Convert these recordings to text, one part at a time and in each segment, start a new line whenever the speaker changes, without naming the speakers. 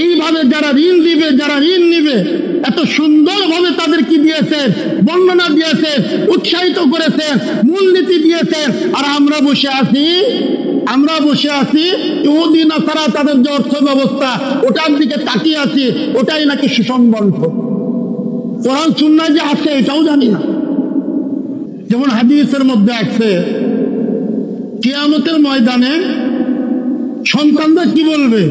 এইভাবে যারা ঋণ দিবে, যারা ঋণ নিবে, এত সুন্দরভাবে তাদের কি দিয়েছেন, বর্ণনা দিয়েছেন, উৎসাহিত করেছেন, মূলনীতি দিয়েছেন। আর আমরা বসে আছি ইহুদি নাসারা তাদের যে অর্থ ব্যবস্থা ওটার দিকে তাকিয়ে আছি, ওটাই নাকি সুসম্বন্ধ। কোরআন সুন্নাহ যে আছে এটাও জানি না। যেমন হাদিসের মধ্যে আছে কিয়ামতের ময়দানে সন্তানরা কি বলবে,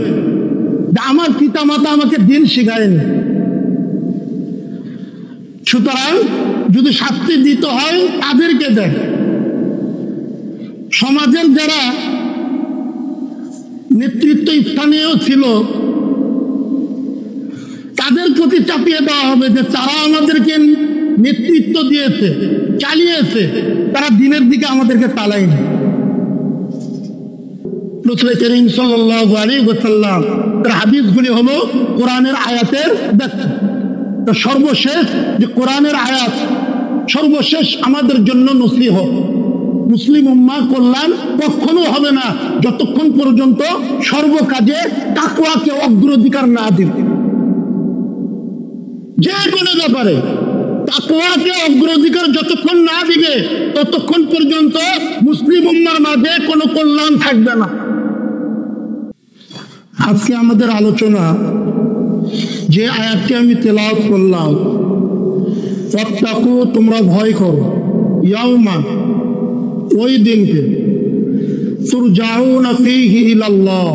আমার পিতা মাতা আমাকে দিন শিখায়নি। সুতরাং যদি শাস্তি দিতে হয় তাদেরকে দেয়। সমাজের যারা নেতৃত্ব স্থানীয় ছিল তাদের প্রতি চাপিয়ে দেওয়া হবে যে তারা আমাদেরকে নেতৃত্ব দিয়েছে, চালিয়েছে, তারা দিনের দিকে আমাদেরকে চালায়নি। রাসূল করিম সাল্লাল্লাহু আলাইহি ওয়াসাল্লাম তার হাদিসগুলি হলো কোরআনের আয়াতের ব্যাখ্যা। সর্বশেষ যে কোরআনের আয়াত সর্বশেষ আমাদের জন্য নসিহত। মুসলিম উম্মাহ কল্যাণ কখনো হবে না যতক্ষণ পর্যন্ত সর্বকাজে তাকওয়াকে অগ্রাধিকার না দিবে। যে কোনো ব্যাপারে তাকওয়াকে অগ্রাধিকার যতক্ষণ না দিবে ততক্ষণ পর্যন্ত মুসলিম উম্মাহর মাঝে কোনো কল্যাণ থাকবে না। আজকে আমাদের আলোচনা যে আয়াতটি আমি তেলাওয়াত করলাম, ওয়াত্তাকু, তোমরা ভয় করো, ইয়াউমা, ওই দিনকে, তুরজাউনা ফীহি ইলাল্লাহ,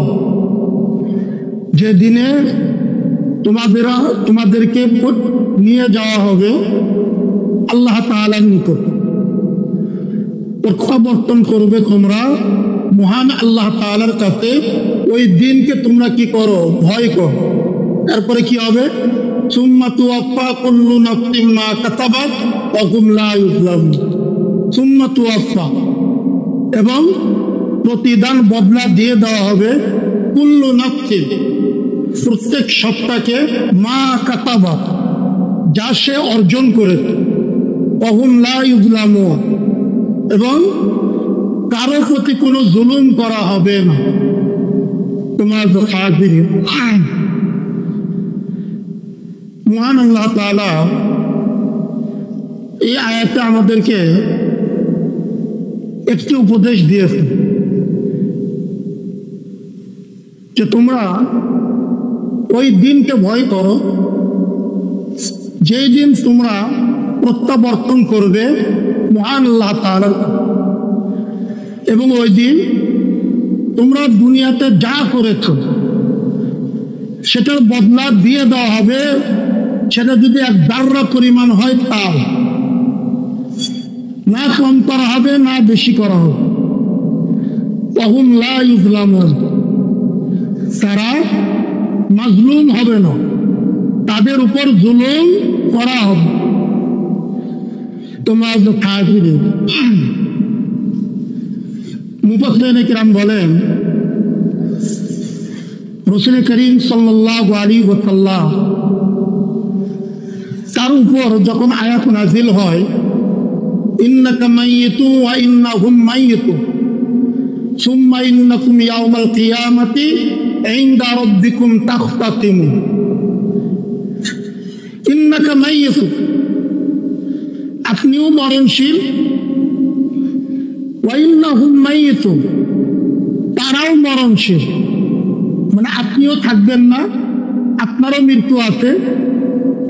যে দিনে তোমাদেরকে নিয়ে যাওয়া হবে আল্লাহ তাআলার নিকট। প্রত্যাবর্তন করবে তোমরা মহান আল্লাহ তাআলার কাছে। ওই দিনকে তোমরা কি করো, ভয় করো। তারপরে কি হবে, সুম্মা তুওয়াফা কুল্লু নাফসিন মা কাসাবাত ওয়া হুম লা ইউযলামুন। সুম্মা তুওয়াফা, এবং প্রতিদান বদলা দিয়ে দেওয়া হবে কুল্লু নাফসিন, প্রত্যেক সত্তাকে, মা কাসাবাত, যা সে অর্জন করেছে, ওয়া হুম লা ইউযলামুন, এবং কারো প্রতি কোনো জুলুম করা হবে না। তোমার মহান আল্লাহ তাআলা এই আয়াতে আমাদেরকে একটি উপদেশ দিয়েছে যে তোমরা ওই দিনকে ভয় করো যেই দিন তোমরা প্রত্যাবর্তন করবে মহান আল্লাহ তাআলার। এবং ওই দিন তোমরা দুনিয়াতে যা করেছ সেটার বদলা দিয়ে দেওয়া হবে, সেটা যদি এক দাররা পরিমাণ হয় তাও না কম করা হবে না বেশি করা হবে। ওয়া হুম লা ইউযলামুন, তারা মাজলুম হবে না, তাদের উপর জুলুম করা হবে। তোমার তো কাফির। মুফাসসিরিন কিরাম বলেন রাসূল করিম সাল্লাল্লাহু আলাইহি ওয়াসাল্লাম তার উপর যখন আয়াত নাযিল হয়, ইন্নাকা মাইয়িতুন ওয়া ইন্নাহুম মাইয়িতুন সুম্মা ইন্নাকুম ইয়াওমাল কিয়ামাতি ইনদা রাব্বিকুম তাখতাসিমুন। ইন্নাকা মাইয়িতুন, আপনিও মরণশীল, ওয়া ইন্নাহুম মাইয়িতুন, তারাও মরণশীল। মানে আপনিও থাকবেন না, আপনারও মৃত্যু আছে,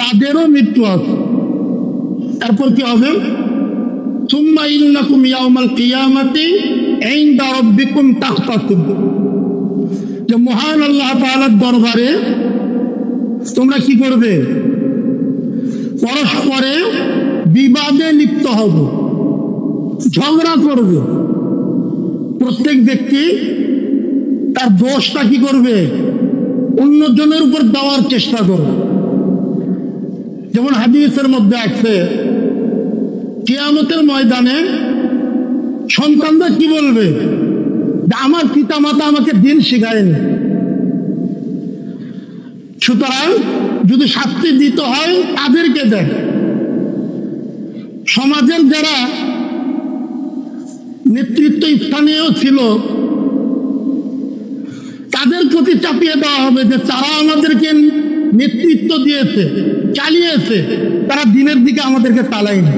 তাদেরও মৃত্যু আছে। তারপর কি হবে, সুম্মা ইন্নাকুম ইয়াওমাল কিয়ামাতি ইনদা রাব্বিকুম তাখতাসিমুন, যে মহান আল্লাহ তাআলার দরবারে তোমরা কি করবে, পরস্পরে বিবাদে লিপ্ত হবে, ঝগড়া করবে। প্রত্যেক ব্যক্তি তার দোষটা কি করবে, অন্যজনের উপর দেওয়ার চেষ্টা করবে। যেমন হাদিসের মধ্যে আছে কিয়ামতের ময়দানে সন্তানরা কি বলবে, আমার পিতা মাতা আমাকে দিন শিখায়নি। সুতরাং যদি শাস্তি দিতে হয় তাদেরকে দেয়। সমাজের যারা নেতৃত্ব স্থানীয় ছিল তাদের প্রতি চাপিয়ে দেওয়া হবে যে যারা আমাদেরকে নেতৃত্ব দিয়েছে, চালিয়েছে, তারা দিনের দিকে আমাদেরকে চালায়নি।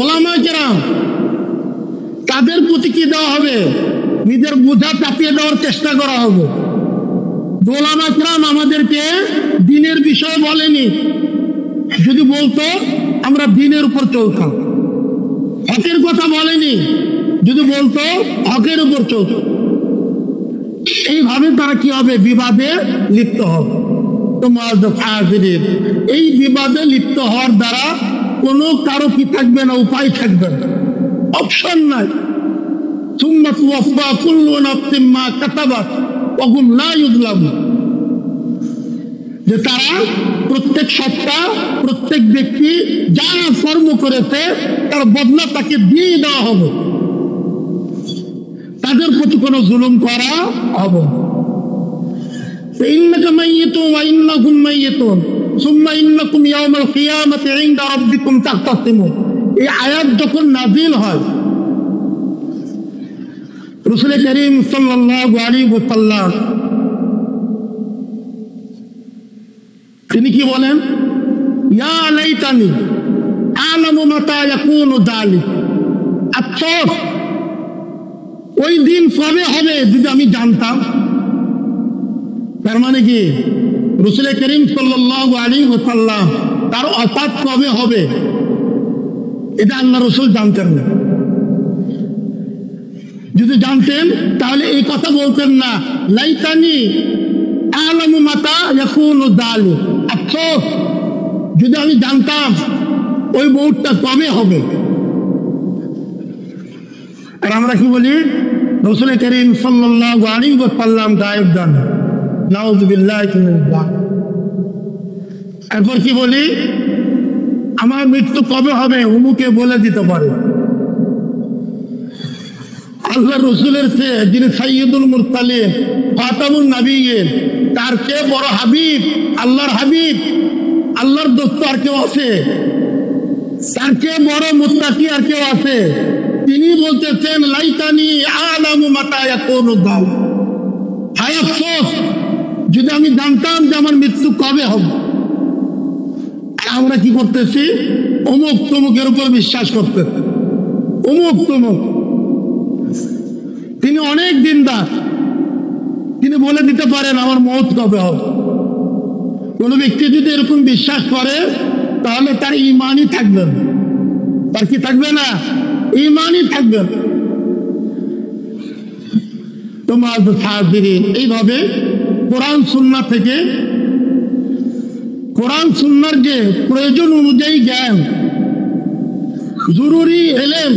ওলামায়ে কেরাম, তাদের প্রতি কি দেওয়া হবে? নিজের বোঝা চাপিয়ে দেওয়ার চেষ্টা করা হবে। ওলামায়ে কেরাম আমাদেরকে দিনের বিষয়ে বলেনি, যদি বলতো আমরা দিনের উপর চলতাম। হকের কথা বলেনি, যদি বলতো হকের উপর চলতাম। এইভাবে তারা কি হবে? বিবাদে লিপ্ত হবে। তোমার এই বিবাদে লিপ্ত হওয়ার দ্বারা কোনো কারো কি থাকবে না, উপায় থাকবে না, অপশন নাই। যে তারা প্রত্যেক সত্তা, প্রত্যেক ব্যক্তি যা কর্ম করেছে তার বদলা তাকে দিয়ে দেওয়া হবে, তাদের প্রতি কোনো জুলুম করা হবে। ইন্নাকা মাইয়িতুন ওয়া ইন্নাহুম মাইয়িতুন সুম্মা ইন্নাকুম ইয়াওমাল কিয়ামাতি ইনদা রাব্বিকুম তাখতাসিমুন। এই আয়াত যখন নাযিল হয়, রাসূল করিম সাল্লাল্লাহু আলাইহি ওয়াসাল্লাম তিনি কি বলেন? ইয়া লাইতানি আ'লামু মাতা ইয়াকুনু যালিক। আফসোস, ওই দিন কবে হবে যদি আমি জানতাম। তার মানে কি রাসূল করিম সাল্লাল্লাহু আলাইহি ওয়াসাল্লাম তার ওফাত কবে হবে এটা আল্লাহ রাসূল জানতেন না। যদি জানতেন তাহলে এই কথা বলতেন না, লাইতানি আ'লামু মাতা ইয়াকুনু যালিক। আফসোস, যদি আমি জানতাম ওই মৌতটা কবে হবে। আর আমরা কি বলি? রাসূল করিম সাল্লাল্লাহু আলাইহি ওয়াসাল্লাম গায়েব জানেন, নাউযুবিল্লাহি মিনাশ যালিক। এরপর কি বলি? আমার মৃত্যু কবে হবে উমুকে বলে দিতে পারে। আল্লাহ রসুলের চেয়ে যিনি সাইয়্যিদুল মুরসালিন, খাতামুন নবিয়্যিন, তার চেয়ে বড় হাবিব, আল্লাহর হাবিব, আল্লাহর দোস্ত আর কেউ আছে? তার চেয়ে বড় মুত্তাকি আর কেউ আছে? তিনি বলতেছেন লাইতানি আ'লামু মাতা ইয়াকুনু যালিক। হায় আফসোস, যদি আমি জানতাম যে আমার মৃত্যু কবে হবে। আমরা কি করতেছি? অমুক তমুকের উপর বিশ্বাস করতেছি, অমুক তমুক। তিনি অনেক দিনদার, তিনি বলে দিতে পারেন আমার মওত কবে হবে। কোন ব্যক্তি যদি এরকম বিশ্বাস করে তাহলে তার ঈমানই থাকবে না। তার কি থাকবে না? ঈমানই থাকবে না। তোমার হাজিরিন, এইভাবে কোরআন সুন্নাহ থেকে, কোরআন সুন্নাহর যে প্রয়োজন অনুযায়ী জ্ঞান, জরুরি এলেম,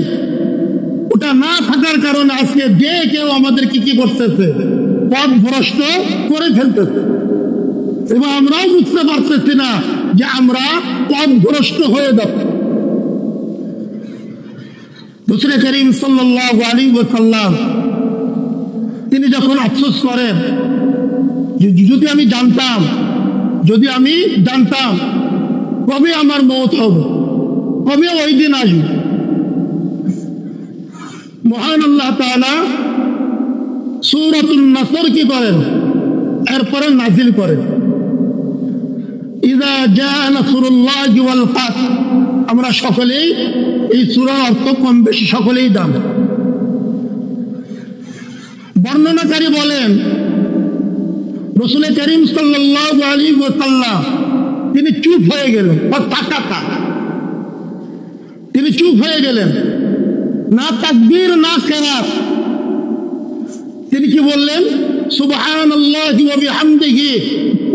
ওটা না থাকার কারণে আজকে যে কেউ আমাদের কি করতেছে? পথ ভ্রষ্ট করে ফেলতেছে। এবং আমরাও বুঝতে পারতেছি না যে আমরা পথ ভ্রষ্ট হয়ে যাচ্ছি। রাসূল করিম সাল্লাল্লাহু আলাইহি ওয়াসাল্লাম তিনি যখন আফসোস করেন, যদি আমি জানতাম কবে আমার মওত হবে, কবে ওই দিন আসবে। মহান আল্লাহ তাআলা সূরাতুন নাসর কি করেন? এরপরে নাজিল করেন ইযা জাআ নাসরুল্লাহি ওয়াল ফাত। আমরা সকলেই এই সূরার অর্থ কম বেশি সকলেই জানি। বর্ণনাকারী বলেন রাসূল করিম সাল্লাল্লাহু আলাইহি ওয়াসাল্লাম তিনি চুপ হয়ে গেলেন, তিনি চুপ হয়ে গেলেন, না তাকবীর না কিরাত। তিনি কি বললেন? সুবহানাল্লাহি ওয়া বিহামদিহি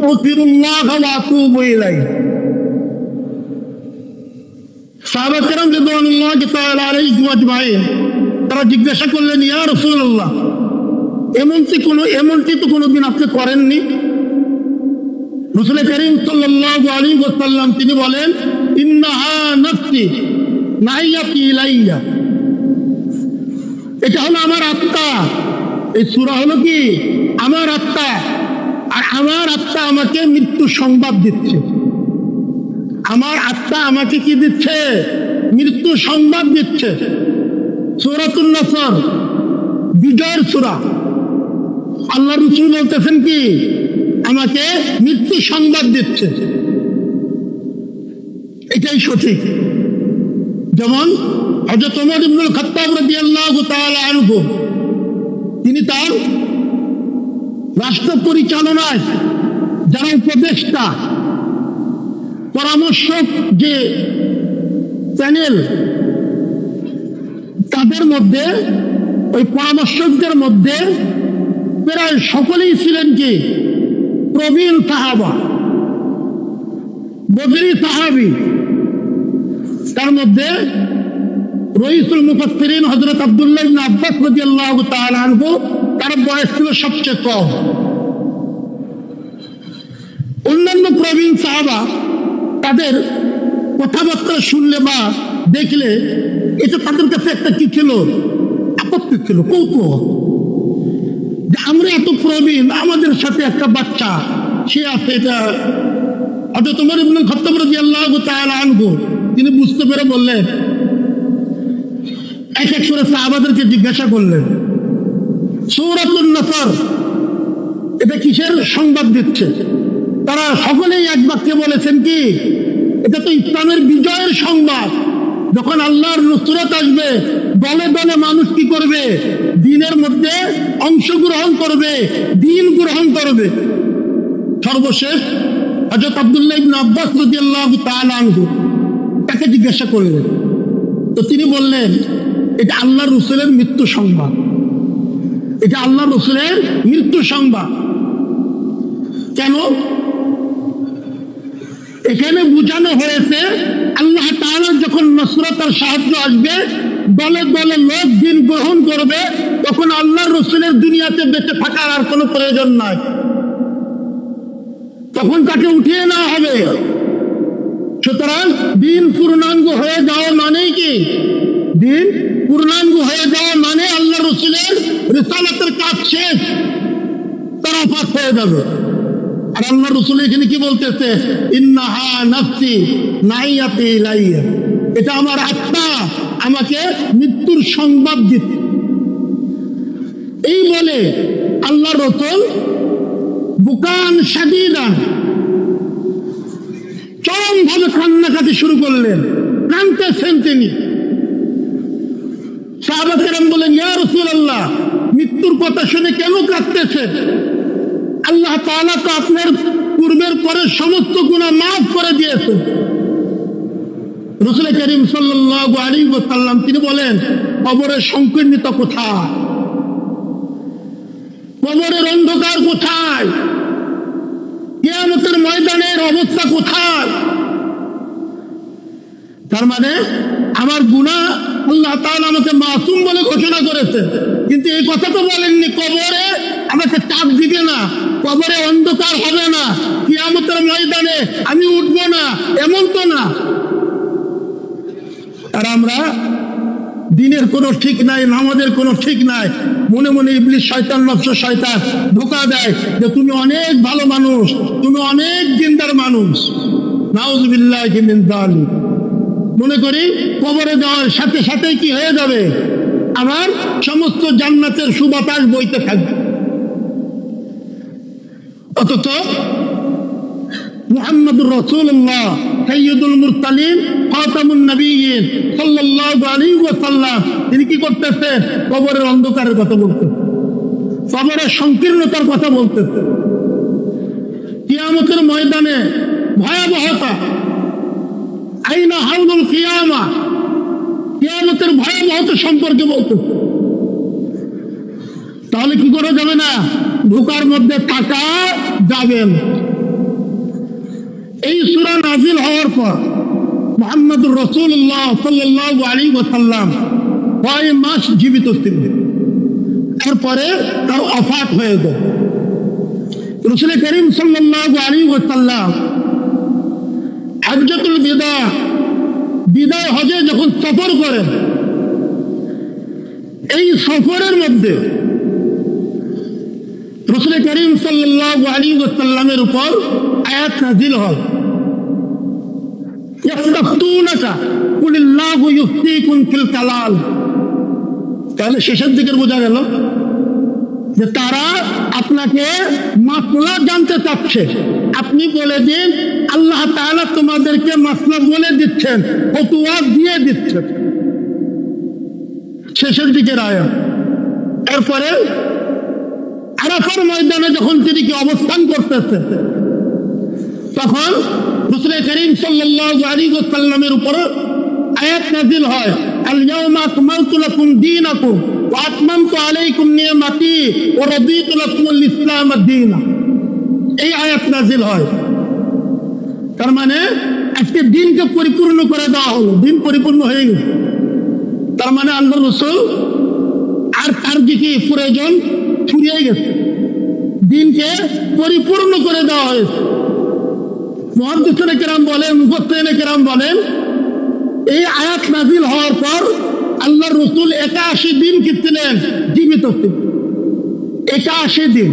আস্তাগফিরুল্লাহ ওয়া আতুবু ইলাইহি। সাহাবা কেরাম রাদিয়াল্লাহু তাআলা আলাইহিম আজমাইন তারা জিজ্ঞাসা করলেন, ইয়া রাসূলুল্লাহ, এমনটি তো কোনোদিন আপনি করেননি। রাসূল করিম সাল্লাল্লাহু আলাইহি ওয়াসাল্লাম তিনি বলেন, ইন্নাহা নাফসি নাইয়াতি ইলাইয়া। এটা হলো আমার আত্মা। এই সূরা হলো কি? আমার আত্মা। আর আমার আত্মা আমাকে মৃত্যু সংবাদ দিচ্ছে। আমার আত্মা আমাকে কি দিচ্ছে? মৃত্যু সংবাদ দিচ্ছে। সূরাতুন নাসর বিজয়ের সূরা, আল্লাহ রাসূল বলতেছেন কি আমাকে মৃত্যু সংবাদ দিচ্ছে, এটাই সঠিক। যেমন হযরত ওমর ইবনুল খাত্তাব রাদিয়াল্লাহু তাআলা আনহু, তিনি তার রাষ্ট্র পরিচালনায় যারা উপদেষ্টা পরামর্শক যে প্যানেল, তাদের মধ্যে ওই পরামর্শকদের মধ্যে প্রায় সকলেই ছিলেন কি প্রবীণ সাহাবা, বদরি সাহাবী। তার মধ্যে রইসুল মুফাসসিরিন হযরত আব্দুল্লাহ ইবনে আব্বাস রাদিয়াল্লাহু তাআলা আনহু, তার বয়স ছিল সবচেয়ে কম। অন্যান্য প্রবীণ সাহাবা তাদের কথাবার্তা শুনলে বা দেখলে এটা তাদের কাছে একটা কি ছিল, আপত্তি ছিল, কৌতূহল, যে আমরা এত প্রবীণ, আমাদের সাথে একটা বাচ্চা সে আছে। এটা হযরত ওমর ইবনুল খাত্তাব রাদিয়াল্লাহু তাআলা আনহু তিনি বুঝতে পেরে বললেন, এক এক করে সাহাবাদেরকে জিজ্ঞাসা করলেন সূরাতুন নাসর এটা কিসের সংবাদ দিচ্ছে? তারা সকলেই এক বাক্যে বলেছেন কি এটা তো ইসলামের বিজয়ের সংবাদ। যখন আল্লাহর নুসরত আসবে, দলে দলে মানুষ কি করবে, দ্বীনের মধ্যে অংশগ্রহণ করবে, দ্বীন গ্রহণ করবে। সর্বশেষ হযরত আব্দুল্লাহ ইবনে আব্বাস রাদিয়াল্লাহু তাআলা আনহু তাকে জিজ্ঞাসা করলেন, তো তিনি বললেন এটা আল্লাহর রাসূলের মৃত্যু সংবাদ, এটা আল্লাহর রাসূলের মৃত্যু সংবাদ। কেন? এখানে বোঝানো হয়েছে আল্লাহ তাআলা যখন নসরত আর সাহায্য আসবে, দলে দলে লোক দ্বীন গ্রহণ করবে, তখন আল্লাহর রাসূলের দুনিয়াতে বেঁচে থাকার আর কোনো প্রয়োজন নাই, তখন তাকে উঠিয়ে নেওয়া হবে। সুতরাং দ্বীন পূর্ণাঙ্গ হয়ে যাওয়া মানেই কি, দ্বীন পূর্ণাঙ্গ হয়ে যাওয়া মানে আল্লাহ রাসূলের রিসালাতের কাজ শেষ, তার ওফাত হয়ে যাবে। আর আল্লাহ রাসূল এখানে কি বলতেছে, ইন্নাহা নাফসি নাইয়াতি ইলাইয়া, এটা আমার আত্মা আমাকে মৃত্যুর সংবাদ দিচ্ছে। এই বলে আল্লাহ রাসূল বুকান শাদীদান চরমভাবে কান্নাকাটি শুরু করলেন, কাঁদতেছেন তিনি। সাহাবা কেরাম বলেন, ইয়া রাসূলুল্লাহ মৃত্যুর কথা শুনে কেন কাঁদতেছেন? আল্লাহ তাআলা তো আপনার পূর্বের পরের সমস্ত গুনাহ মাফ করে দিয়েছেন। রাসূল করিম সাল্লাল্লাহু আলাইহি ওয়াসাল্লাম তিনি বলেন, কবরের সংকীর্ণতা কোথায়, কবরের অন্ধকার কোথায়, কিয়ামতের ময়দানের অবস্থা কোথায়? তার মানে আমার গুনাহ আল্লাহ তাআলা আমাকে মাসুম বলে ঘোষণা করেছে, কিন্তু এই কথা তো বলেননি কবরে আমাকে চাপ দিবে না, কবরে অন্ধকার হবে না, কিয়ামতের ময়দানে আমি উঠবো না, এমন তো না। আর আমরা দিনের কোনো ঠিক নাই, নামাজের কোনো ঠিক নাই, মনে মনে ইবলিস শয়তান নফস শয়তান ধোঁকা দেয় যে তুমি অনেক ভালো মানুষ, তুমি অনেক দিনদার মানুষ। নাউযুবিল্লাহি মিন যালিক। মনে করি কবরে যাওয়ার সাথে সাথেই কি হয়ে যাবে, আমার সমস্ত জান্নাতের সুবাতাস বইতে থাকবে। অথচ মুহাম্মদুর রাসূলুল্লাহ সাইয়্যিদুল মুরসালিন খাতামুন নবিয়্যিন সাল্লাল্লাহু আলাইহি ওয়াসাল্লাম তিনি কি করতেছেন, কবরের অন্ধকারের কথা বলতেছেন, কবরের সংকীর্ণতার কথা বলতেছেন, কিয়ামতের ময়দানে ভয়াবহতা, আইনা হাউলুল কিয়ামা, কিয়ামতের ভয়াবহতা সম্পর্কে বলতেছেন। তাহলে কি করা যাবে না, ধোঁকার মধ্যে থাকা যাবে না। এই সূরা নাযিল হওয়ার পর মুহাম্মদুর রাসূলুল্লাহ সাল্লাল্লাহু আলাইহি ওয়াসাল্লাম 6 মাস জীবিত ছিলেন, তারপরে তার ওফাত হয়ে গেল। রাসূল করিম সাল্লাল্লাহু আলাইহি ওয়াসাল্লাম হজ্জাতুল বিদা, বিদায় হজে যখন সফর করেন, এই সফরের মধ্যে রাসূল করিম সাল্লাল্লাহু আলাইহি ওয়াসাল্লামের উপর আয়াত নাযিল হয়, ইয়াফতাতুনাকা কুলিল্লাহু ইফতিকুম ফিল কালাল। তাহলে শেষের দিকে বোঝা গেল যে তারা আপনাকে মাসলা জানতে চাচ্ছে, আপনি বলে দিন আল্লাহ তাআলা তোমাদেরকে মাসলা বলে দিচ্ছেন, ফতোয়া দিয়ে দিচ্ছেন। শেষের দিকের আয়াত। এরপরে আরাফার ময়দানে যখন তিনি কি অবস্থান করতেছে, তখন রাসূল করিম সাল্লাল্লাহু আলাইহি ওয়াসাল্লামের উপর আয়াত নাযিল হয়, আল ইয়াউমা আকমালতু লাকুম দীনাকুম ওয়া আতমামতু আলাইকুম নি'মাতি ওয়া রাদিতু লাকুমুল ইসলাম দীনা। এই আয়াত নাযিল হয়। তার মানে আজকে দিনকে পরিপূর্ণ করে দেওয়া হলো, দিন পরিপূর্ণ হয়ে গেল। তার মানে আল্লাহ রাসূল আর তার দিকে প্রয়োজন ফুরিয়ে গেছে, দিনকে পরিপূর্ণ করে দেওয়া হয়েছে। মুহাদ্দিসিনে কেরাম বলেন, মুফাসসিরিনে কেরাম বলেন, এই আয়াত নাযিল হওয়ার পর আল্লাহর রাসূল ৮১ দিন কি ছিলেন? জীবিত ছিলেন ৮১ দিন।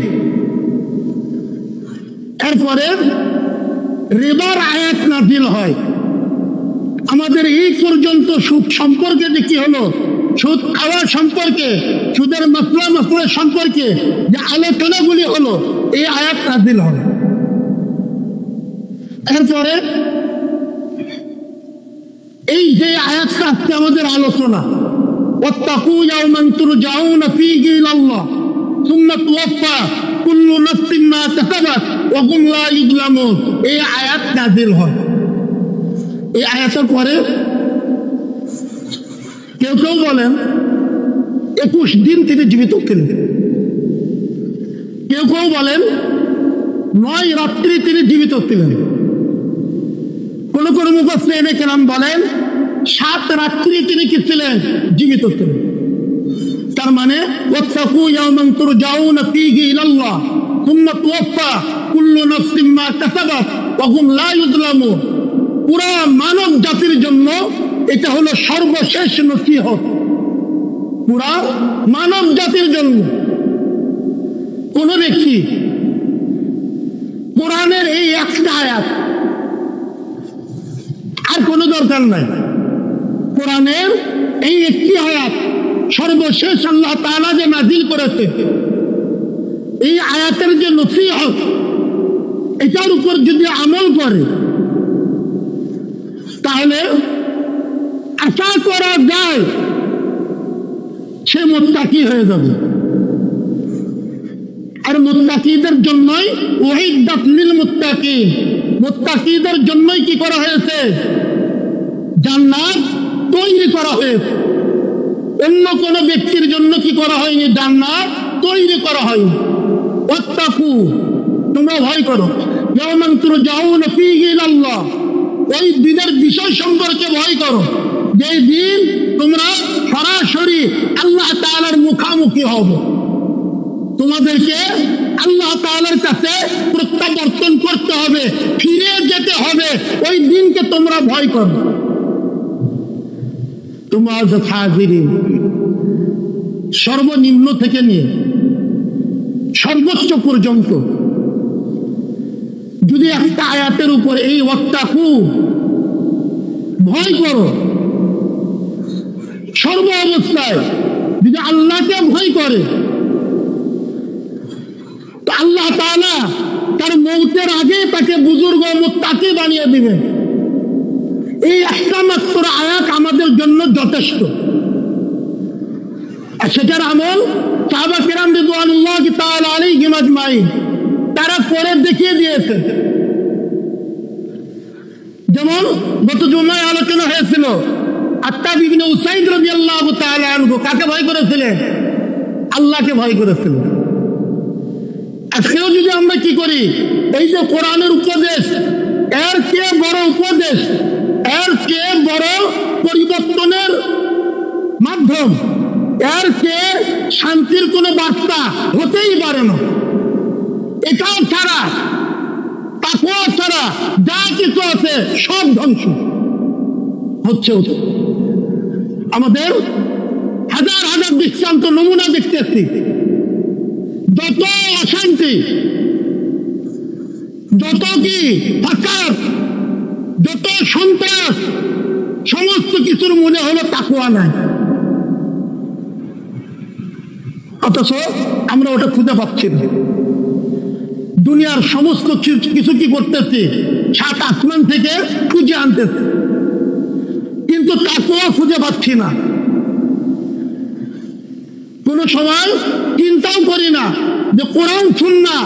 এরপরে রিবার আয়াত নাযিল হয়। আমাদের এই পর্যন্ত সুদ সম্পর্কে যে কি হলো, সুদ খাওয়া সম্পর্কে, সুদের মাসলা সম্পর্কে যে আলোচনাগুলি হলো, এই আয়াত নাযিল হয়। এরপরে এই যে আয়াতটা আজকে আমাদের আলোচনা, ওয়াত্তাকু ইয়াওমান তুরজাউনা ফীহি ইলাল্লাহ সুম্মা তুওয়াফা কুল্লু নাফসিন মা কাসাবাত ওয়া হুম লা ইউযলামুন, এই আয়াত নাযিল হয়। এই আয়াতের পরে কেউ কেউ বলেন ২১ দিন তিনি জীবিত ছিলেন, কেউ কেউ বলেন ৯ রাত্রি তিনি জীবিত ছিলেন, কোন কোন মুফাসসিরিনে কেরাম বলেন ৭ রাত্রি তিনি কি ছিলেন? জীবিত ছিলেন। তার মানে ওয়াত্তাকু ইয়াওমান তুরজাউনা ফীহি ইলাল্লাহ সুম্মা তুওয়াফা কুল্লু নাফসিন মা কাসাবাত ওয়া হুম লা ইউযলামুন। পুরা মানব জাতির জন্য এটা হলো সর্বশেষ নসিহত, পুরা মানব জাতির জন্য। কোন ব্যক্তি কোরআনের এই একটা আয়াত, আর কোনো দরকার নাই, কোরআনের এই একটি আয়াত সর্বশেষ আল্লাহ তাআলা যে নাযিল করেছে, এই আয়াতের যে নসিহত, এটার উপর যদি আমল করে তাহলে আশা করা যায় সে মুত্তাকি হয়ে যাবে। আর মুত্তাকিদের জন্যই উইদ্দাত লিল মুত্তাকিন, মুত্তাকিদের জন্যই কি করা হয়েছে? জান্নাত তৈরি করা হয়েছে। অন্য কোন ব্যক্তির জন্য কি করা হয়নি? জান্নাত তৈরি করা হয়নি। ওয়াত্তাকু, তোমরা ভয় করো, ইয়াওমান তুরজাউনা ফীহি ইলাল্লাহ, ওই দিনের বিষয় সম্পর্কে ভয় করো, যে দিন তোমরা সরাসরি আল্লাহ তাআলার মুখামুখি হবে, তোমাদেরকে আল্লাহ তাআলার কাছে প্রত্যাবর্তন করতে হবে, ফিরে যেতে হবে। ওই দিনকে তোমরা ভয় করো। তোমার হাজিরিন, সর্বনিম্ন থেকে নিয়ে সর্বোচ্চ পর্যন্ত যদি একটা আয়াতের উপর এই ওয়াত্তাকু, ভয় করো, সর্ব অবস্থায় যদি আল্লাহকে ভয় করে, তো আল্লাহ তাআলা তার মৌতের আগে তাকে বুজুর্গ মুত্তাকি বানিয়ে দিবেন। এই একটা মাত্র আয়াত আমাদের জন্য যথেষ্ট। আর সেটার আমল সাহাবা কেরাম রিদওয়ানুল্লাহি তাআলা আলাইহিম আজমাইন তারা করে দেখিয়ে দিয়েছে। যেমন গত জুমায় আলোচনা হয়েছিল, আত্তাব ইবনে উসাইদ রাদিয়াল্লাহু তাআলা আনহু কাকে ভয় করেছিলেন? আল্লাহকে ভয় করেছিলেন। আজকেও যদি আমরা কি করি, এই যে কোরআনের উপদেশ, এর কে বড় উপদেশ, এর কে বড় পরিবর্তনের মাধ্যম, এর কে শান্তির কোন বার্তা হতেই পারে না। এটাও ছাড়া, তাকওয়া ছাড়া যা কিছু আছে সব ধ্বংস হচ্ছে। আমাদের হাজার হাজার দৃষ্টান্ত নমুনা দেখতেছি। যত অশান্তি, যত কি ফাসাদ, যত সন্ত্রাস, সমস্ত কিছুর মনে হলো তাকওয়া নাই। অথচ আমরা ওটা খুঁজে পাচ্ছি না। দুনিয়ার সমস্ত কিছু কি করতেছি, সাত আসমান থেকে খুঁজে আনতেছি, কিন্তু তাকওয়া খুঁজে পাচ্ছি না। কোন সময় চিন্তাও করি না যে কোরআন সুন্নাহ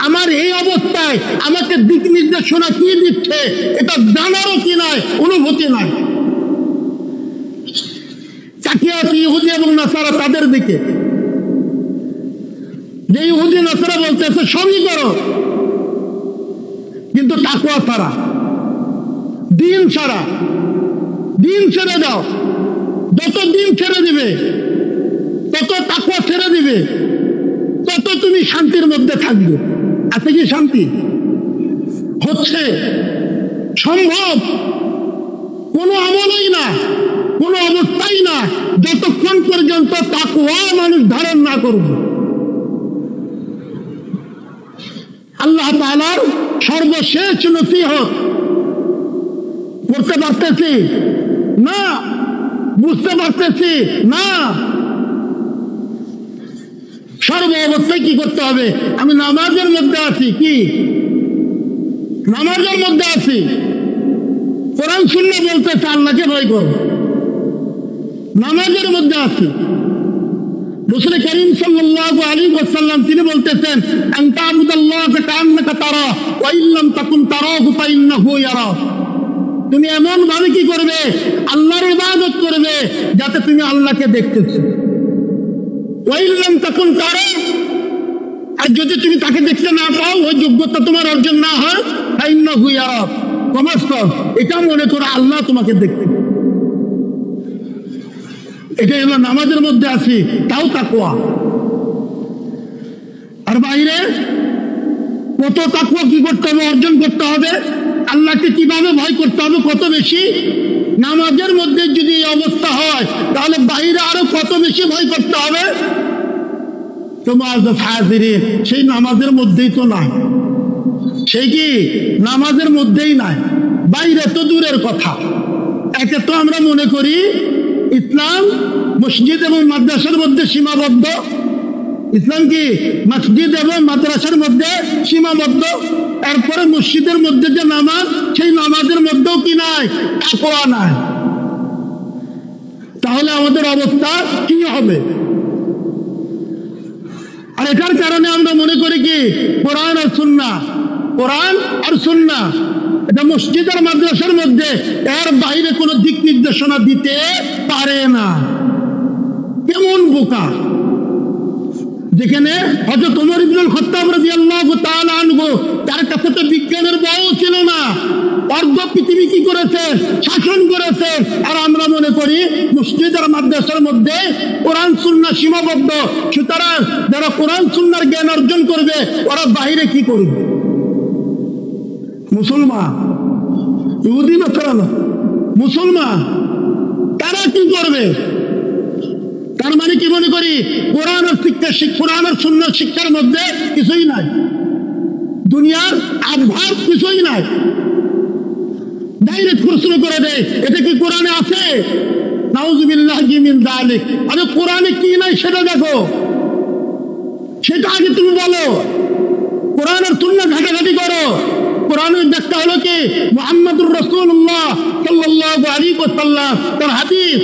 আমার এই অবস্থায় আমাকে দিক নির্দেশনা কি দিচ্ছে, এটা জানারও কি নাই, অনুভূতি নাই। তাকিয়ে আছি ইহুদি এবং নাসারা তাদের দিকে, যে ইহুদি নাসারা বলতেছে সবই করো, কিন্তু তাকওয়া ছাড়া, দিন ছাড়া, দিন ছেড়ে দাও। যত দিন ছেড়ে দিবে, তত তাকওয়া ছেড়ে দিবে, তত তুমি শান্তির মধ্যে থাকবে। আছে কি শান্তি? হচ্ছে সম্ভব কোনো আমলই না, কোনো অবস্থাই না, যতক্ষণ পর্যন্ত তাকওয়া মানুষ ধারণ না করবে। আল্লাহ তাআলার সর্বশেষ নসিহত করতে পারতেছি না, বুঝতে পারতেছি না। সর্ব অবস্থায় কি করতে হবে? আমি নামাজের মধ্যে আছি, কি নামাজের মধ্যে আছি, কোরআন সুন্নাহ বলতেছে আল্লাহকে ভয় করো, নামাজের মধ্যে আছি। রাসূল করিম সাল্লাল্লাহু আলাইহি ওয়াসাল্লাম তিনি বলতেছেন আনতা আবুদাল্লাহ কান্নাকা তারা ওয়া ইল্লাম তাকুন তারাহু ফাইন্নাহু ইয়ারাক। তুমি এমন ভাবে কি করবে, আল্লাহর ইবাদত করবে যাতে তুমি আল্লাহকে দেখতেছো। ওয়া ইল্লাম তাকুন তারাহু, আর যদি তুমি তাকে দেখতে না পাও, ওই যোগ্যতা তোমার অর্জন না হয়, ফাইন্নাহু ইয়ারাক, কমস্তম এটা মনে করো আল্লাহ তোমাকে দেখতে। এটা হলো নামাজের মধ্যে আছি, তাও তাকওয়া। আর বাইরে কত তাকওয়া কি করতে হবে, অর্জন করতে হবে, আল্লাহকে কিভাবে ভয় করতে হবে কত বেশি। নামাজের মধ্যে যদি এই অবস্থা হয়, তাহলে বাইরে আরো কত বেশি ভয় করতে হবে। তোমার হাজিরিন, সেই নামাজের মধ্যেই তো নাই, সেই কি নামাজের মধ্যেই নাই, বাইরে তো দূরের কথা। একে তো আমরা মনে করি ইসলাম মসজিদ এবং মাদ্রাসার মধ্যে সীমাবদ্ধ, ইসলাম কি মসজিদ এবং মাদ্রাসার মধ্যে সীমাবদ্ধ। এরপরে মসজিদের মধ্যে যে নামাজ, সেই নামাজের মধ্যেও কি নাই, তাকওয়া নাই। তাহলে আমাদের অবস্থা কি হবে? আর এটার কারণে আমরা মনে করি কি কোরআন আর সুন্নাহ, কোরআন আর সুন্নাহ এটা মসজিদ আর মাদ্রাসার মধ্যে, এর বাইরে কোনো দিক নির্দেশনা দিতে পারে না। কেমন বোকা! যেখানে হযরত ওমর ইবনুল খাত্তাব রাদিয়াল্লাহু তাআলা আনহু, তার কাছে তো বিজ্ঞানের বউ ছিল না, অর্ধ পৃথিবী কি করেছে, শাসন করেছে। আর আমরা মনে করি মসজিদ আর মাদ্রাসার মধ্যে কোরআন সুন্নাহ সীমাবদ্ধ, সুতরাং যারা কোরআন সুন্নাহর জ্ঞান অর্জন করবে ওরা বাইরে কি করবে? মুসলমান, ইহুদি নাসারা না, মুসলমান, তারা কি করবে? তার মানে কি মনে করি কোরআন আর শিক্ষা, কোরআন আর সুন্নাহ শিক্ষার মধ্যে কিছুই নাই, দুনিয়ার আভাস কিছুই নাই। ডাইরেক্ট প্রশ্ন করে দেয় এটা কি কোরআনে আছে? নাউযুবিল্লাহি মিন যালিক। আরে কোরআনে কি নাই সেটা দেখো, সেটা আগে তুমি বলো। কোরআন আর সুন্নাহ ঘাটাঘাটি করো। কোরআনের ব্যাখ্যা হলো কি মুহাম্মাদুর রাসূলুল্লাহ সাল্লাল্লাহু আলাইহি ওয়াসাল্লাম তার হাদিস,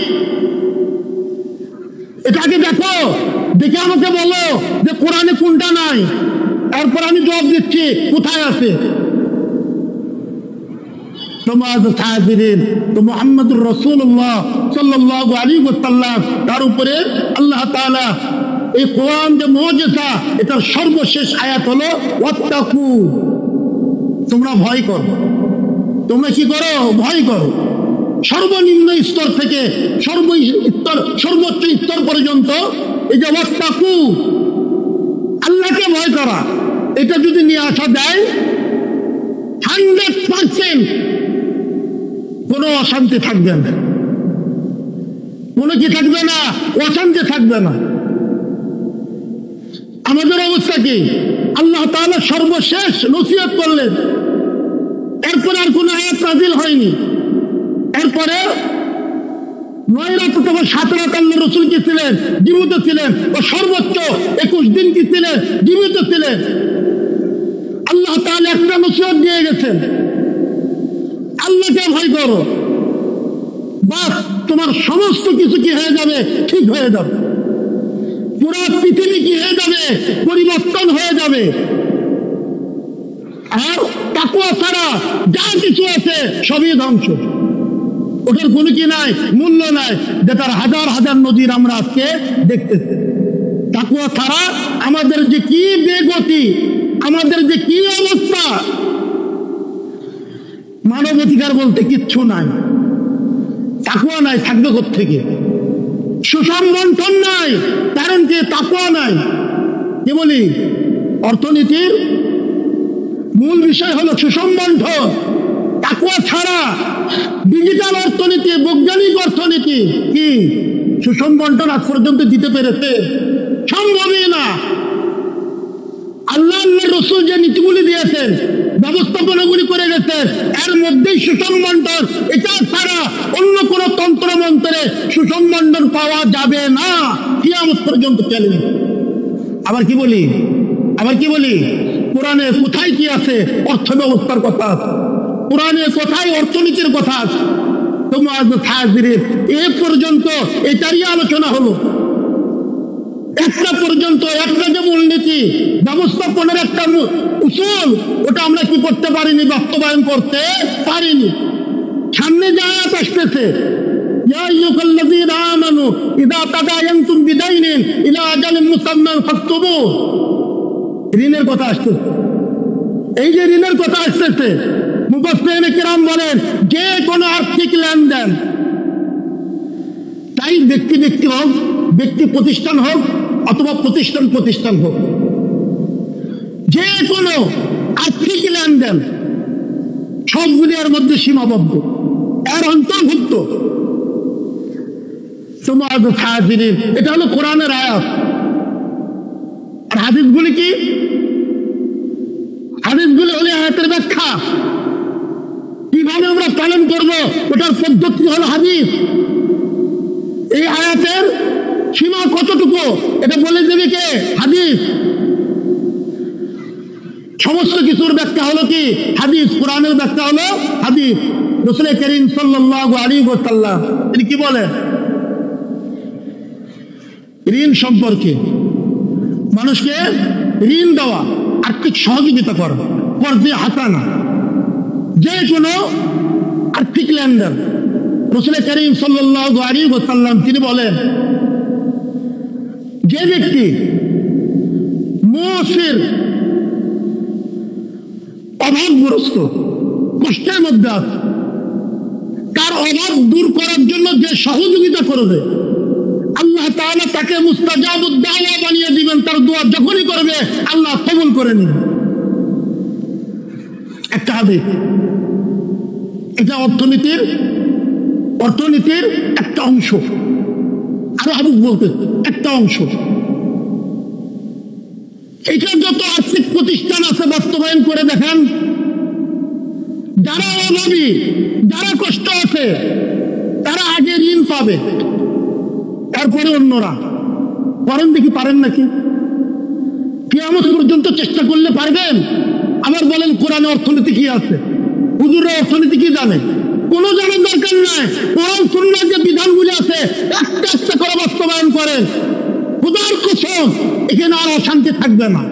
এটাকে দেখো, দেখে আমাকে বলো যে কোরআনে কোনটা নাই, এরপর আমি জবাব দিচ্ছি কোথায় আছে। তো মুহাম্মাদুর রাসূলুল্লাহ সাল্লাল্লাহু আলাইহি ওয়াসাল্লাম তার উপরে আল্লাহ তাআলা এই কোরআন যে মুজিজা, এটার সর্বশেষ আয়াত হলো ওয়াত্তাকু, তোমরা ভয় করো। তোমরা কি করো? ভয় করো। সর্বনিম্ন স্তর থেকে সর্বোচ্চ স্তর পর্যন্ত এই যে ওয়াত্তাকু, আল্লাহকে ভয় করা, এটা যদি নিয়ে আসা যায় 100% কোনো অশান্তি থাকবে না, কোনো কি থাকবে না, অশান্তি থাকবে না। আমাদের অবস্থা কি? আল্লাহ তাআলা সর্বশেষ নসিহত করলেন, এরপর আর কোনো আয়াত নাযিল হয়নি। এরপরে 9 রাত অথবা 7 রাত আল্লাহ রাসূল কি ছিলেন? জীবিত ছিলেন। ও সর্বোচ্চ 21 দিন কি ছিলেন? জীবিত ছিলেন। আল্লাহ তাআলা একটা নসিহত দিয়ে গেছেন, আল্লাহকে ভয় করো, বাস তোমার সমস্ত কিছু কি হয়ে যাবে? ঠিক হয়ে যাবে। পুরো পৃথিবী কি হয়ে যাবে? পরিবর্তন হয়ে যাবে। আর তাকওয়া ছাড়া যা কিছু আছে সবই ধ্বংস, ওটার কোনো কি নাই, মূল্য নাই, যেটার হাজার হাজার নজির আমরা আজকে দেখতেছি। তাকওয়া ছাড়া আমাদের যে কি বেগতি, আমাদের যে কি অবস্থা, মানবাধিকার বলতে কিচ্ছু নাই। তাকওয়া নাই, থাকবে কোত্থেকে? সুষম বন্টন নাই, কারণ কি? তাকওয়া নাই। কি বলি? অর্থনীতির মূল বিষয় হলো সুষম বন্টন। তাকওয়া ছাড়া ডিজিটাল অর্থনীতি, বৈজ্ঞানিক অর্থনীতি কি সুষম বন্টন আজ পর্যন্ত দিতে পেরেছে? সম্ভবই না। আল্লাহ রাসূল যে নীতিগুলি দিয়েছেন, ব্যবস্থাপনাগুলি করে গেছেন, এর মধ্যেই সুষম বন্টন। এটা ছাড়া অন্য কোন তন্ত্র মন্ত্রে সুষম বন্টন পাওয়া যাবে না, কিয়ামত পর্যন্ত চলবে। আবার কি বলি? কোরআনে কোথায় কি আছে? অর্থ ব্যবস্থার কথা আছে। কোরআনে কোথায় অর্থনীতির কথা আছে? তোমার এ পর্যন্ত এটারই আলোচনা হলো। একটা পর্যন্ত একটা যে মূলনীতি ব্যবস্থাপনার একটা উসুল, ওটা আমরা কি করতে পারিনি? বাস্তবায়ন করতে পারিনি। সামনে যা আয়াত আসতেছে, ইয়া আইয়ুহাল্লাযীনা আমানু ইযা তাদায়ানতুম বিদাইনিন ইলা আজালিন মুসাম্মান ফাকতুবু, ঋণের কথা আসতেছে। এই যে ঋণের কথা আসতেছে, মুফাসসিরিনে কিরাম বলেন যে কোনো আর্থিক লেনদেন, তাই ব্যক্তি হোক, ব্যক্তি প্রতিষ্ঠান হোক, অথবা প্রতিষ্ঠান হোক, যে কোনো আর্থিক লেনদেন সবগুলি এর মধ্যে সীমাবদ্ধ, এর অন্তর্ভুক্ত। এটা হলো কোরআনের আয়াত। আর হাদিসগুলি কি? হাদিসগুলি হলো আয়াতের ব্যাখ্যা। কিভাবে আমরা পালন করব, ওটার পদ্ধতি হলো হাদিস। এই আয়াতের সীমা কতটুকু, এটা বলে দেবে কে? হাদিস। সমস্ত কিছুর ব্যাখ্যা হলো কি? হাদিস। কোরআনের ব্যাখ্যা হলো হাদিস। রাসূল করিম সাল্লাল্লাহু আলাইহি ওয়াসাল্লাম তিনি কি বলেন? ঋণ সম্পর্কে, মানুষকে ঋণ দেওয়া, আর্থিক সহযোগিতা করা, কর্জে হাসানা, যে কোনো আর্থিক লেনদেন। রাসূল করিম সাল্লাল্লাহু আলাইহি ওয়াসাল্লাম তিনি বলেন, যে ব্যক্তি মুসির, অভাবগ্রস্ত, কষ্টের মধ্যে আছে, তার অভাব দূর করার জন্য যে সহযোগিতা করবে, আল্লাহ তাআলা তাকে মুস্তাজাবুদ দাওয়া বানিয়ে দিবেন। তার দোয়া যখনই করবে আল্লাহ কবুল করে নেবেন। একটা হাদিস। এটা অর্থনীতির একটা অংশ। আরো হাদিস বলতে একটা অংশ। এটা যত আর্থিক প্রতিষ্ঠান আছে বাস্তবায়ন করে দেখেন। যারা অভাবী, যারা কষ্ট আছে, তারা আগে ঋণ পাবে, তারপরে অন্যরা। করেন দেখি, পারেন নাকি? কিয়ামত পর্যন্ত চেষ্টা করলে পারবেন? আবার বলেন কোরআনে অর্থনীতি কি আছে? হুজুররা অর্থনীতি কি জানে? কোনো জানার দরকার নাই। কোরআন সুন্নাহ যে বিধানগুলি আছে একটা একটা করে বাস্তবায়ন করেন। খোদার কসম, এখানে আর অশান্তি থাকবে না।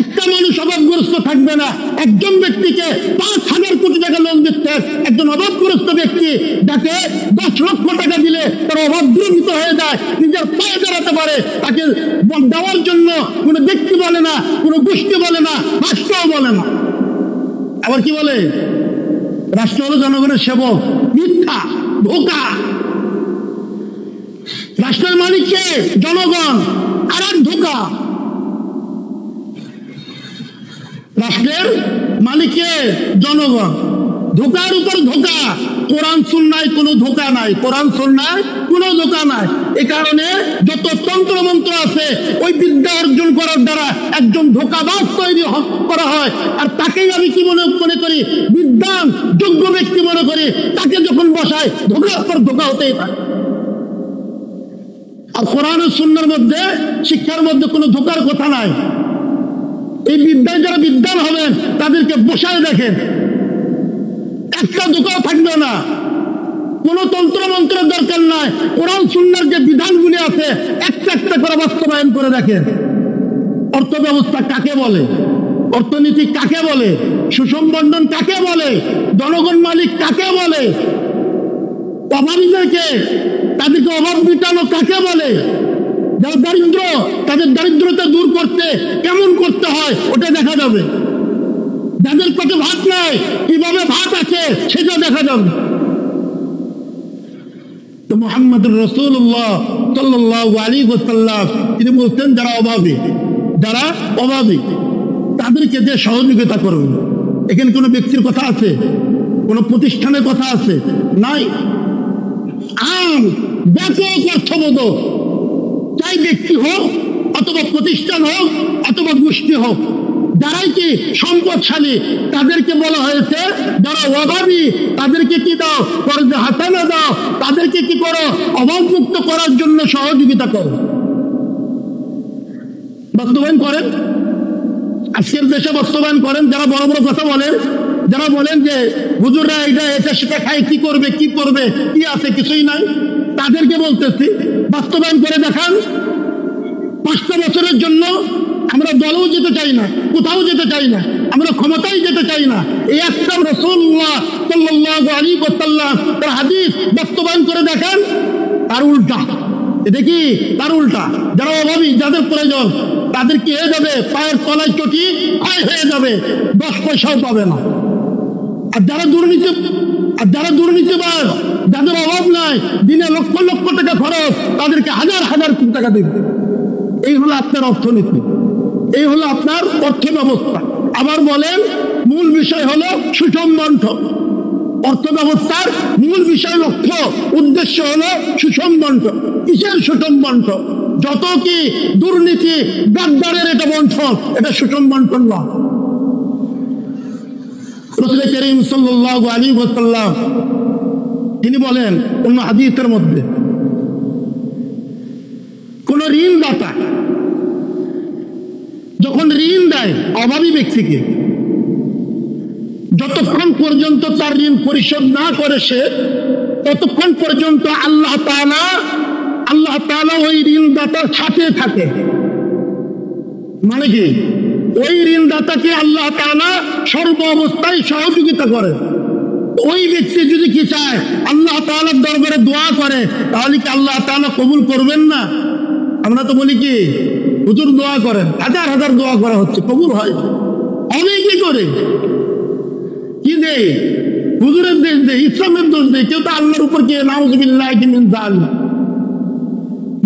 একটা মানুষ অভাবগ্রস্ত থাকবে না। একজন ব্যক্তিকে 5,000 কোটি টাকা লোন দিচ্ছে, একজন অভাবগ্রস্ত ব্যক্তি যাকে 10 লক্ষ টাকা দিলে তার অভাব দূরীভূত হয়ে যায়, নিজের পায়ে দাঁড়াতে পারে, তাকে দেওয়ার জন্য কোনো ব্যক্তি বলে না, কোনো গোষ্ঠী বলে না, রাষ্ট্রও বলে না। আবার কি বলে? রাষ্ট্র হলো জনগণের সেবক। মিথ্যা, ধোঁকা। রাষ্ট্রের মালিককে জনগণ, আর এক ধোঁকা। রাষ্ট্রের মালিককে জনগণ, ধোঁকার উপর ধোঁকা। কোরআন সুন্নাহয় কোনো ধোঁকা নাই, কোরআন সুন্নাহয় কোনো ধোঁকা নাই। এ কারণে যত তন্ত্র মন্ত্র আছে, ওই বিদ্যা অর্জন করার দ্বারা একজন ধোঁকাবাজ তৈরি করা হয়। আর তাকেই আমি কি মনে করি? বিদ্বান যোগ্য ব্যক্তি মনে করি। তাকে যখন বসায়, ধোঁকার পর ধোঁকা হতেই পারে। আর কোরআন ও সুন্নাহর মধ্যে শিক্ষার মধ্যে কোনো ধোকার কথা নাই। এই বিদ্যায় যারা বিদ্যান হবেন তাদেরকে বসায় দেখেন, একটা ধোকাও থাকবে না, কোনো তন্ত্র মন্ত্রের দরকার নাই। কোরআন সুন্নাহর যে বিধানগুলি আছে একটা একটা করে বাস্তবায়ন করে দেখেন। অর্থ ব্যবস্থা কাকে বলে, অর্থনীতি কাকে বলে, সুষম বন্টন কাকে বলে, জনগণ মালিক কাকে বলে, অভাবীদেরকে তাদেরকে অভাব মিটানো কাকে বলে, যারা দারিদ্র তাদের দারিদ্রতা দূর করতে কেমন করতে হয় ওটা দেখা যাবে। যাদের পেটে ভাত নাই কিভাবে ভাত আছে সেটা দেখা যাবে। তো মুহাম্মদুর রাসূলুল্লাহ সাল্লাল্লাহু আলাইহি ওয়াসাল্লাম তিনি বলতেন যারা অভাবী তাদেরকে যে সহযোগিতা করবেন। এখানে কোনো ব্যক্তির কথা আছে, কোনো প্রতিষ্ঠানের কথা আছে? নাই। আম ব্যাপক অর্থবোধ, চাই ব্যক্তি হোক অথবা প্রতিষ্ঠান হোক অথবা গোষ্ঠী হোক, যারাই কি সম্পদশালী তাদেরকে বলা হয়েছে যারা অভাবী তাদেরকে কি দাও, কর্জে হাসানা দাও, তাদেরকে কি করো, অভাবমুক্ত করার জন্য সহযোগিতা করো। বাস্তবায়ন করেন, আজকের দেশে বাস্তবায়ন করেন। যারা বড় বড় কথা বলেন, যারা বলেন যে হুজুররা এটা সেটা খায়, কি করবে কি আছে, কিছুই নাই, তাদেরকে বলতেছি বাস্তবায়ন করে দেখান। 5টা বছরের জন্য আমরা দলেও যেতে চাই না, কোথাও যেতে চাই না, আমরা ক্ষমতায় যেতে চাই না। এই একটা রাসূলুল্লাহ সাল্লাল্লাহু আলাইহি ওয়াসাল্লাম তার হাদিস বাস্তবায়ন করে দেখান। তার উল্টা, এটা কি তার উল্টা, যারা অভাবী যাদের প্রয়োজন তাদের কি হয়ে যাবে, পায়ের তলায় চটি ক্ষয় হয়ে যাবে, 10 পয়সাও পাবে না। আর যারা দুর্নীতিবাজ, যাদের অভাব নাই, দিনে লক্ষ লক্ষ টাকা খরচ, তাদেরকে হাজার হাজার কোটি টাকা দেবে। এই হলো আপনার অর্থনীতি, এই হলো আপনার অর্থ ব্যবস্থা। আবার বলেন মূল বিষয় হলো সুষম বন্টন। অর্থ ব্যবস্থার মূল বিষয়, লক্ষ্য, উদ্দেশ্য হলো সুষম বন্টন। কিসের সুষম বন্টন? যত কি দুর্নীতি গাদ্দারের এটা বন্টন, এটা সুষম বন্টন না। রাসূল করিম সাল্লাল্লাহু আলাইহি ওয়াসাল্লাম তিনি বলেন অন্য হাদিসের মধ্যে, কোন ঋণদাতা যখন ঋণ দেয় অভাবী ব্যক্তিকে, যতক্ষণ পর্যন্ত তার ঋণ পরিশোধ না করে সে, ততক্ষণ পর্যন্ত আল্লাহ তাআলা ওই ঋণদাতার সাথে থাকে। মানে কি, ওই ঋণদাতাকে আল্লাহ তাআলা সর্ব অবস্থায় সহযোগিতা করে। ওই ব্যক্তি যদি কি চায়, আল্লাহ তাআলার দরবারে দোয়া করে, তাহলে কি আল্লাহ তাআলা কবুল করবেন না? আমরা তো বলি কি হুজুর দোয়া করেন, হাজার হাজার দোয়া করা হচ্ছে, কবুল হয়? অনেকে করে কি দেয়, হুজুরের দেশ দেয়, ইসলামের দোষ দেয়, কেউ তো আল্লাহর উপর কে নাউযুবিল্লাহি মিন যালিক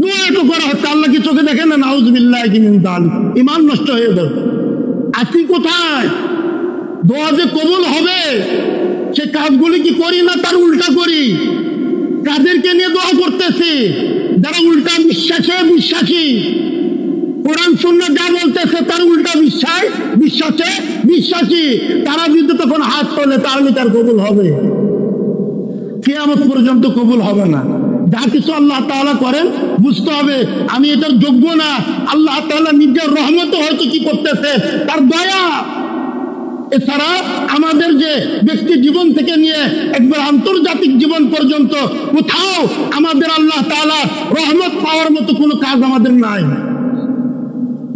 দোয়া তো করা হচ্ছে। আল্লাহ কি চোখে দেখেন না? নাউযুবিল্লাহি মিন যালিক, ঈমান নষ্ট হয়ে যাবে। আছি কোথায়? দোয়া যে কবুল হবে সে কাজগুলি কি করি না, তার উল্টা করি। কাদেরকে নিয়ে দোয়া করতেছি? যারা উল্টা বিশ্বাসী, কোরআন সুন্নাহ যা বলতেছে তার উল্টা বিশ্বাসী, তারা যদি তখন হাত তোলে তাহলে তার কবুল হবে, কিয়ামত পর্যন্ত কবুল হবে না। যা কিছু আল্লাহ তাআলা করেন বুঝতে হবে আমি এটার যোগ্য না। আল্লাহ তাআলা নিজের রহমতে হয়তো কি করতেছে, তার দয়া। এছাড়া আমাদের যে ব্যক্তি জীবন থেকে নিয়ে একবার আন্তর্জাতিক জীবন পর্যন্ত কোথাও আমাদের আল্লাহ তাআলা রহমত পাওয়ার মতো কোনো কাজ আমাদের নাই,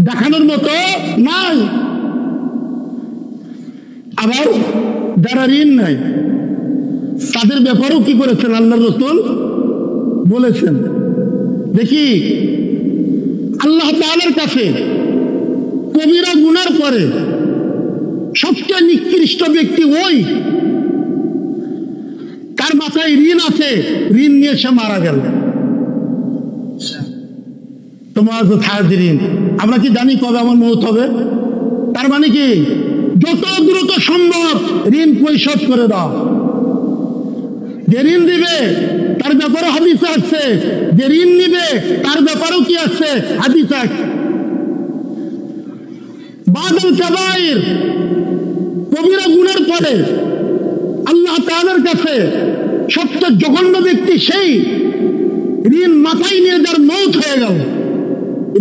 দেখানোর মতো নাই। আবার যারা ঋণ নাই তাদের ব্যাপারেও কি করেছেন আল্লাহর রাসূল বলেছেন, দেখি আল্লাহ তাআলার কাছে কবিরা গুনার পরে সবচেয়ে নিকৃষ্ট ব্যক্তি ওই, তার মাথায় ঋণ আছে, ঋণ নিয়ে সে মারা গেল। তোমার তো থাকবে ঋণ, আমরা কি জানি কবে আমার মৌত হবে? তার মানে কি যত দ্রুত সম্ভব ঋণ পরিশোধ করে দাও। যে ঋণ দিবে তার ব্যাপারে হাদিস আছে, যে ঋণ নিবে তার ব্যাপারেও কি আছে, হাদিস আছে। বাদুল কাবাইর, কবিরা গুনার পরে আল্লাহ তাআলার কাছে সবচেয়ে জঘন্য ব্যক্তি সেই ঋণ মাথায় নিয়ে যার মৌত হয়ে গেল,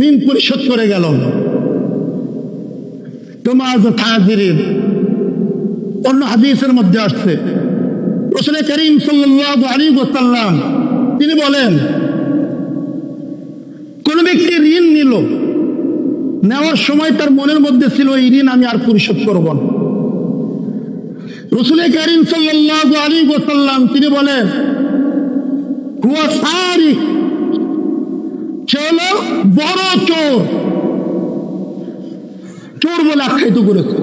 ঋণ পরিশোধ করে গেল। তোমার হাজিরিন, অন্য হাদিসের মধ্যে আসছে রাসূল করিম সাল্লাল্লাহু আলাইহি ওয়াসাল্লাম তিনি বলেন, কোন ব্যক্তি ঋণ নিল, নেওয়ার সময় তার মনের মধ্যে ছিল এই ঋণ আমি আর পরিশোধ করব না। রাসূল করিম সাল্লাল্লাহু আলাইহি ওয়াসাল্লাম তিনি বলেন, হুয়া সারিক, সে হলো বড় চোর, চোর বলে আখ্যায়িত করেছে।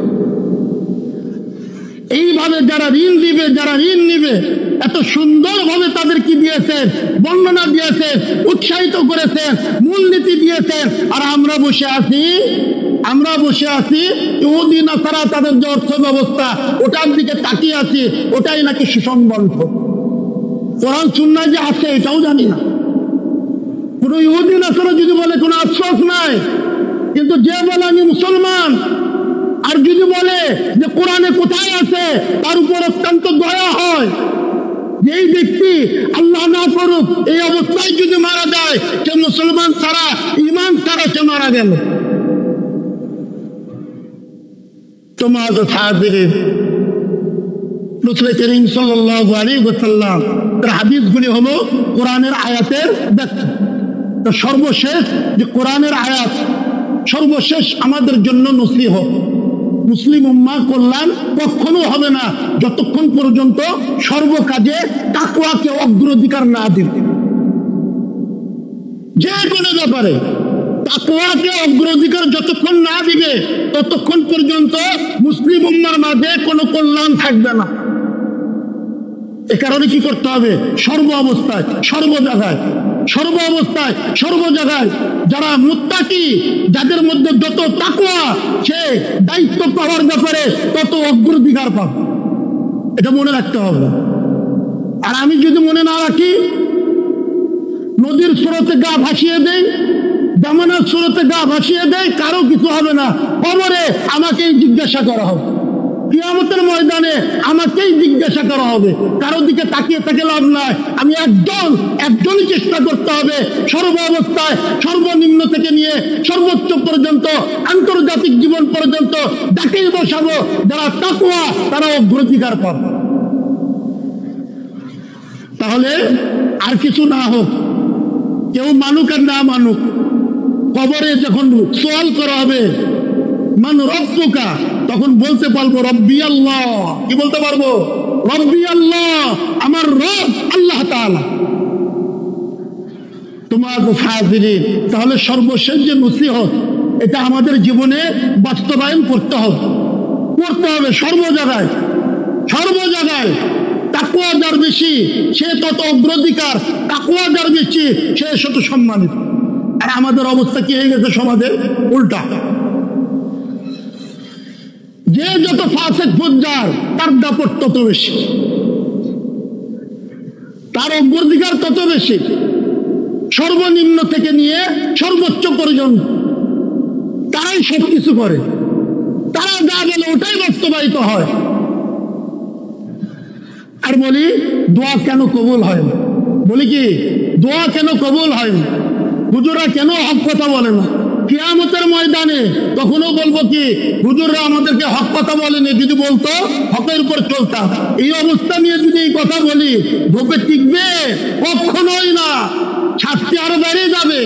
এইভাবে যারা ঋণ দিবে, যারা ঋণ নিবে, এত সুন্দরভাবে তাদের কি দিয়েছেন, বর্ণনা দিয়েছেন, উৎসাহিত করেছেন, মূলনীতি দিয়েছেন। আর আমরা বসে আছি ইহুদি নাসারা তাদের যে অর্থ ব্যবস্থা ওটার দিকে তাকিয়ে আছি, ওটাই নাকি সুসংবদ্ধ। কোরআন সুন্নাহ যে আছে এটাও জানি না। কোন ইহুদি নাসারা যদি বলে কোনো আশ্বাস নাই, কিন্তু যে বলে আমি মুসলমান আর যদি বলে যে কোরআনে কোথায় আছে, তার উপর অত্যন্ত দয়া হয়। যেই ব্যক্তি আল্লাহ না করুক এই অবস্থায় যদি মারা যায়, সে মুসলমান ছাড়া, ঈমান ছাড়া সে মারা গেল। তোমার হাজিরিন, রাসূল করিম সাল্লাল্লাহু আলাইহি ওয়াসাল্লাম তার হাদিসগুলি হলো কোরআনের আয়াতের ব্যাখ্যা। তো সর্বশেষ যে কোরআনের আয়াত, সর্বশেষ আমাদের জন্য নসিহত। মুসলিম উম্মাহ কল্যাণ কখনো হবে না যতক্ষণ পর্যন্ত সর্বকাজে তাকওয়াকে অগ্রাধিকার না দিবে। যে কোনো ব্যাপারে তাকওয়াকে অগ্রাধিকার যতক্ষণ না দিবে, ততক্ষণ পর্যন্ত মুসলিম উম্মার মাঝে কোনো কল্যাণ থাকবে না। এ কারণে কি করতে হবে? সর্ব অবস্থায়, সর্ব জায়গায় যারা মুত্তাকি, যাদের মধ্যে যত তাকওয়া, সে দায়িত্ব পাওয়ার ব্যাপারে তত অগ্রাধিকার পাবে। এটা মনে রাখতে হবে। আর আমি যদি মনে না রাখি, নদীর স্রোতে গা ভাসিয়ে দেই, জামানার স্রোতে গা ভাসিয়ে দেয়, কারো কিছু হবে না। কবরে আমাকেই জিজ্ঞাসা করা হবে, কিয়ামতের ময়দানে আমাকেই জিজ্ঞাসা করা হবে। কারো দিকে তাকিয়ে থেকে লাভ নাই। আমি একজনই চেষ্টা করতে হবে সর্ব অবস্থায়, সর্বনিম্ন থেকে নিয়ে সর্বোচ্চ পর্যন্ত, আন্তর্জাতিক জীবন পর্যন্ত তাকেই বসাবো যারা তাকওয়া, তারা অগ্রাধিকার পাবে। তাহলে আর কিছু না হোক, কেউ মানুক আর না মানুক, কবরে যখন সওয়াল করা হবে মান রব্বুকা, তখন বলতে পারবো রব্বি আল্লাহ। কি বলতে পারবো? রব্বি আল্লাহ, আমার রব আল্লাহ তাআলা। তোমার হাজিরিন, তাহলে সর্বশেষ যে নসিহত, এটা আমাদের জীবনে বাস্তবায়ন করতে হবে। সর্ব জায়গায় তাকওয়া যার বেশি সে তত অগ্রাধিকার, তাকওয়া যার বেশি সে তত সম্মানিত। আর আমাদের অবস্থা কি হয়ে গেছে সমাজে? উল্টা। যে যত ফাসিক ফুজ্জার, তার দাপট তত বেশি, তার অগ্রাধিকার তত বেশি। সর্বনিম্ন থেকে নিয়ে সর্বোচ্চ পর্যন্ত তারাই সবকিছু করে, তারা যা বলে ওটাই বাস্তবায়িত হয়। আর বলি দোয়া কেন কবুল হয় না? বলি কি দোয়া কেন কবুল হয় না? হুজুররা কেন হক কথা বলে না? কিয়ামতের ময়দানে তখনও বলবো কি হুজুররা আমাদেরকে হক কথা বলেনি, যদি বলতো হকের উপর চলতাম। এই অবস্থা নিয়ে যদি এই কথা বলি, ধোপে টিকবে? কখনোই না, শাস্তি আরো বেড়ে যাবে।